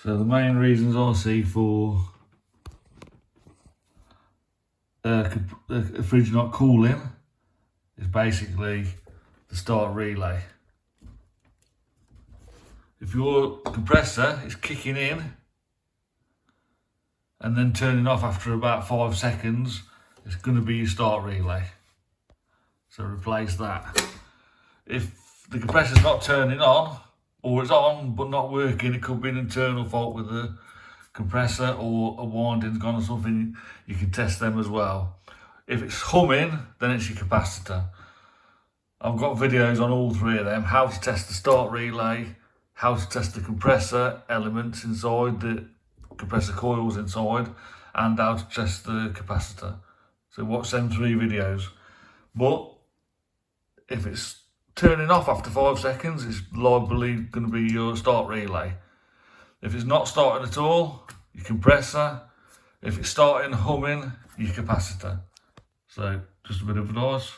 So the main reasons I see for a fridge not cooling is basically the start relay. If your compressor is kicking in and then turning off after about 5 seconds, it's going to be your start relay. So replace that. If the compressor's not turning on, or it's on but not working, it could be an internal fault with the compressor, or a winding's gone or something. You can test them as well. If it's humming, then it's your capacitor. I've got videos on all three of them: how to test the start relay, how to test the compressor elements inside, the compressor coils inside, and how to test the capacitor. So watch them 3 videos. But if it's turning off after 5 seconds, it's likely going to be your start relay. If it's not starting at all, your compressor. If it's starting humming, your capacitor. So just a bit of advice.